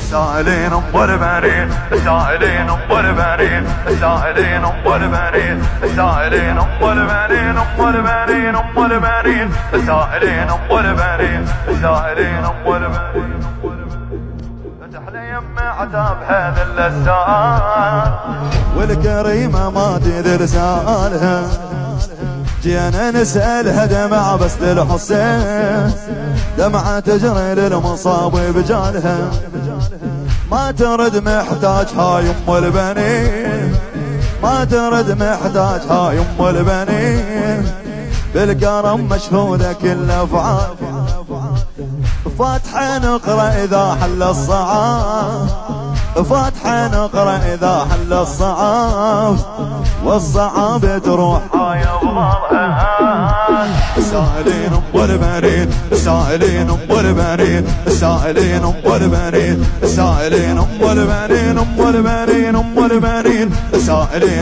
السائلين ام البنين، السائلين ام البنين، السائلين ام البنين، السائلين ام البنين، ام البنين ام البنين، السائلين ام البنين، السائلين ام البنين. فتح لي يمي عتاب هذا اللسان، والكريمة ما تدري رسالها. جينا نسألها دمعة بس للحسين، دمعة تجري للمصاب بجالها. ما ترد محتاج هاي ام البنين، ما ترد محتاج هاي ام البنين. بالكرم مشهودة كل افعال، فاتحة نقرأ إذا حل الصعاب، فاتحة نقرأ إذا حل الصعاب، والصعاب تروح هاي أفضلها. السائلين ام البنين، السائلين ام البنين، السائلين ام البنين، السائلين ام البنين، ام البنين ام البنين، السائلين